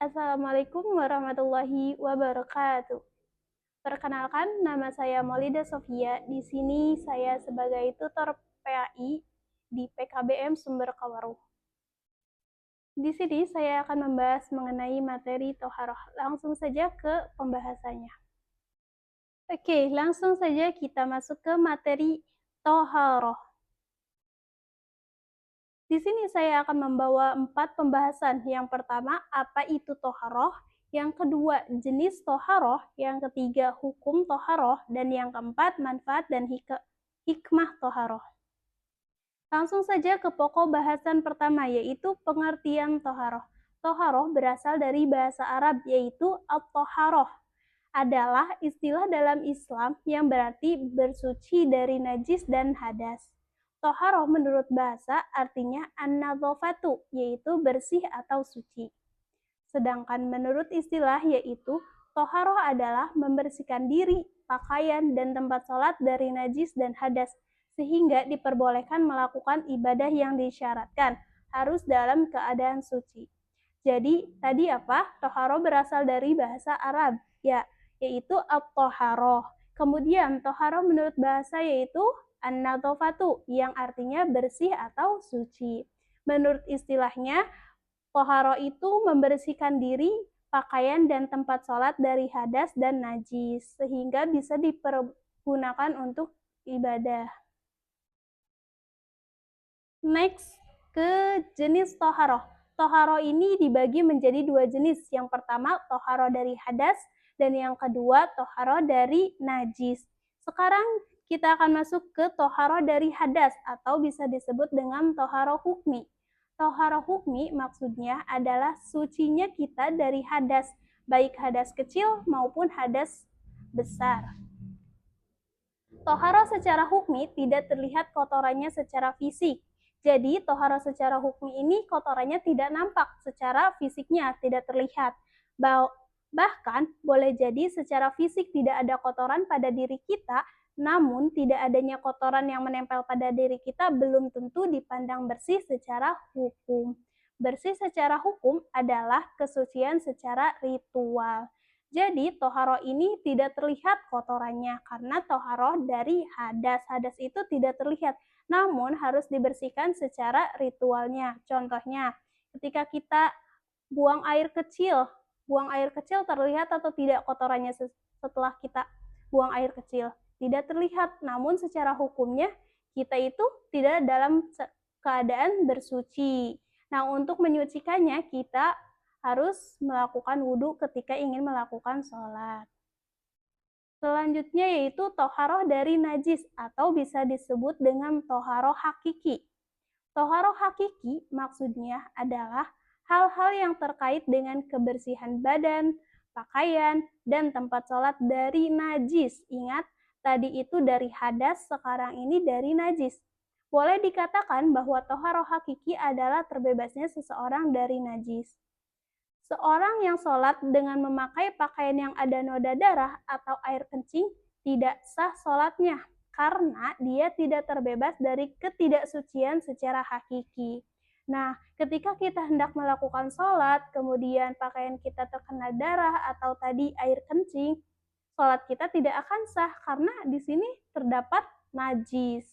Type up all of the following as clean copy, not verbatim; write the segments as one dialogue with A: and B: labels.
A: Assalamualaikum warahmatullahi wabarakatuh. Perkenalkan, nama saya Maulida Sofia. Di sini saya sebagai tutor PAI di PKBM Sumber Kawaruh. Di sini saya akan membahas mengenai materi toharoh. Langsung saja ke pembahasannya. Oke, langsung saja kita masuk ke materi toharoh. Di sini saya akan membawa 4 pembahasan. Yang pertama, apa itu toharoh? Yang kedua, jenis toharoh. Yang ketiga, hukum toharoh. Dan yang keempat, manfaat dan hikmah toharoh. Langsung saja ke pokok bahasan pertama, yaitu pengertian toharoh. Toharoh berasal dari bahasa Arab, yaitu at-toharoh. Adalah istilah dalam Islam yang berarti bersuci dari najis dan hadas. Toharoh menurut bahasa artinya an-nadzafatu, yaitu bersih atau suci. Sedangkan menurut istilah yaitu toharoh adalah membersihkan diri, pakaian, dan tempat sholat dari najis dan hadas, sehingga diperbolehkan melakukan ibadah yang disyaratkan, harus dalam keadaan suci. Jadi, tadi apa? Toharoh berasal dari bahasa Arab, yaitu at-toharoh. Kemudian, toharoh menurut bahasa yaitu an-nadzafatu, yang artinya bersih atau suci. Menurut istilahnya, toharoh itu membersihkan diri, pakaian, dan tempat sholat dari hadas dan najis, sehingga bisa dipergunakan untuk ibadah. Next, ke jenis toharoh. Toharoh ini dibagi menjadi 2 jenis. Yang pertama, toharoh dari hadas, dan yang kedua, toharoh dari najis. Sekarang kita akan masuk ke toharoh dari hadas, atau bisa disebut dengan toharoh hukmi. Toharoh hukmi maksudnya adalah sucinya kita dari hadas, baik hadas kecil maupun hadas besar. Toharoh secara hukmi tidak terlihat kotorannya secara fisik. Jadi, toharoh secara hukmi ini kotorannya tidak nampak secara fisiknya, tidak terlihat. Bahkan, boleh jadi secara fisik tidak ada kotoran pada diri kita, namun tidak adanya kotoran yang menempel pada diri kita belum tentu dipandang bersih secara hukum. Bersih secara hukum adalah kesucian secara ritual. Jadi, toharoh ini tidak terlihat kotorannya karena toharoh dari hadas. Hadas itu tidak terlihat, namun harus dibersihkan secara ritualnya. Contohnya, ketika kita buang air kecil terlihat atau tidak kotorannya setelah kita buang air kecil? Tidak terlihat, namun secara hukumnya kita itu tidak dalam keadaan bersuci. Nah, untuk menyucikannya kita harus melakukan wudhu ketika ingin melakukan sholat. Selanjutnya yaitu toharoh dari najis atau bisa disebut dengan toharoh hakiki. Toharoh hakiki maksudnya adalah hal-hal yang terkait dengan kebersihan badan, pakaian, dan tempat sholat dari najis. Ingat, tadi itu dari hadas, sekarang ini dari najis. Boleh dikatakan bahwa toharoh hakiki adalah terbebasnya seseorang dari najis. Seorang yang sholat dengan memakai pakaian yang ada noda darah atau air kencing tidak sah sholatnya, karena dia tidak terbebas dari ketidaksucian secara hakiki. Nah, ketika kita hendak melakukan sholat, kemudian pakaian kita terkena darah atau tadi air kencing, sholat kita tidak akan sah karena di sini terdapat najis.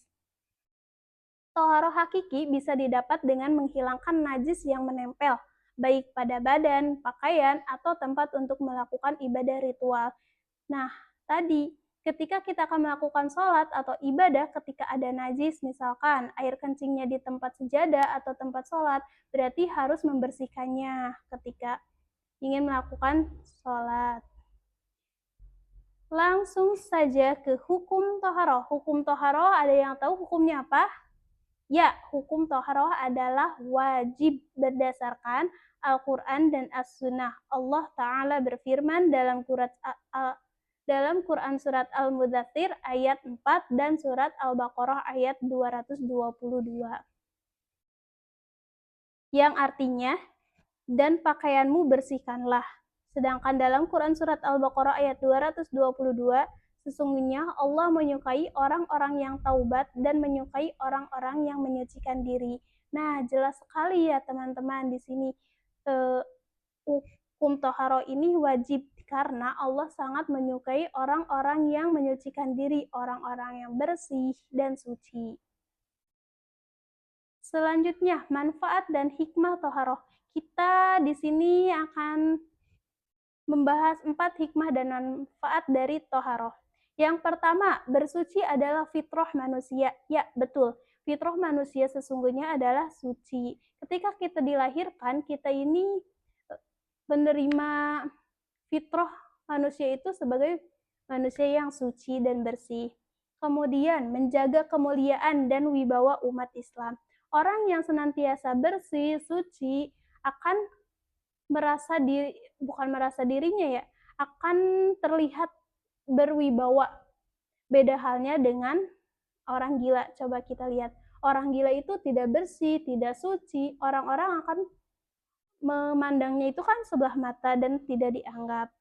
A: Toharoh hakiki bisa didapat dengan menghilangkan najis yang menempel, baik pada badan, pakaian, atau tempat untuk melakukan ibadah ritual. Nah, tadi ketika kita akan melakukan sholat atau ibadah ketika ada najis, misalkan air kencingnya di tempat sejadah atau tempat sholat, berarti harus membersihkannya ketika ingin melakukan sholat. Langsung saja ke hukum toharoh. Hukum toharoh ada yang tahu hukumnya apa? Ya, hukum toharoh adalah wajib berdasarkan Al-Quran dan As-Sunnah. Allah Ta'ala berfirman dalam Quran surat Al-Mudzatsir ayat 4 dan surat Al-Baqarah ayat 222. Yang artinya, dan pakaianmu bersihkanlah. Sedangkan dalam Quran surat Al-Baqarah ayat 222, sesungguhnya Allah menyukai orang-orang yang taubat dan menyukai orang-orang yang menyucikan diri. Nah, jelas sekali ya teman-teman di sini hukum toharo ini wajib karena Allah sangat menyukai orang-orang yang menyucikan diri, orang-orang yang bersih dan suci. Selanjutnya, manfaat dan hikmah toharoh. Kita di sini akan membahas 4 hikmah dan manfaat dari toharoh. Yang pertama, bersuci adalah fitrah manusia. Ya, betul. Fitrah manusia sesungguhnya adalah suci. Ketika kita dilahirkan, kita ini menerima fitrah manusia itu sebagai manusia yang suci dan bersih. Kemudian, menjaga kemuliaan dan wibawa umat Islam. Orang yang senantiasa bersih, suci, akan bukan merasa dirinya ya, akan terlihat berwibawa. Beda halnya dengan orang gila. Coba kita lihat, orang gila itu tidak bersih, tidak suci, orang-orang akan memandangnya itu kan sebelah mata dan tidak dianggap.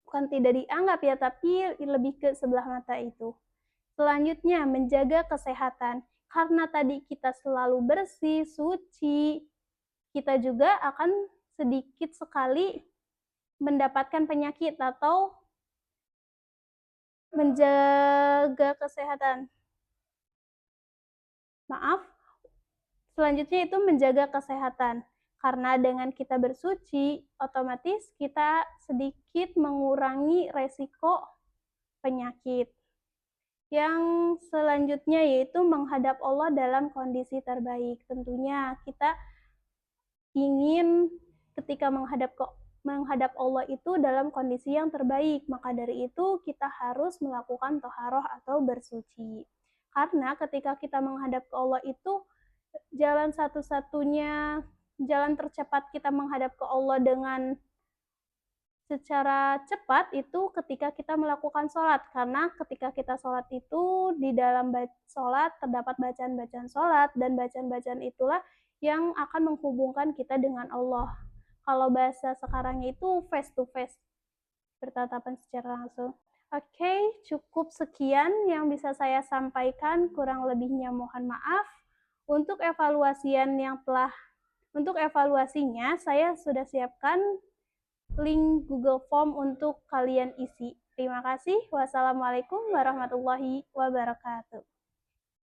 A: Bukan tidak dianggap ya, tapi lebih ke sebelah mata itu. Selanjutnya, menjaga kesehatan. Karena tadi kita selalu bersih, suci, kita juga akan sedikit sekali mendapatkan penyakit atau menjaga kesehatan. Maaf, selanjutnya itu menjaga kesehatan. Karena dengan kita bersuci, otomatis kita sedikit mengurangi resiko penyakit. Yang selanjutnya yaitu menghadap Allah dalam kondisi terbaik. Tentunya kita ingin ketika menghadap Allah itu dalam kondisi yang terbaik. Maka dari itu kita harus melakukan toharoh atau bersuci. Karena ketika kita menghadap ke Allah itu jalan satu-satunya, jalan tercepat kita menghadap ke Allah dengan secara cepat itu ketika kita melakukan sholat. Karena ketika kita sholat itu di dalam sholat terdapat bacaan-bacaan sholat, dan bacaan-bacaan itulah yang akan menghubungkan kita dengan Allah. Kalau bahasa sekarangnya itu face to face, bertatapan secara langsung. Oke, cukup sekian yang bisa saya sampaikan, kurang lebihnya mohon maaf. Untuk evaluasinya saya sudah siapkan link Google Form untuk kalian isi. Terima kasih. Wassalamualaikum warahmatullahi wabarakatuh.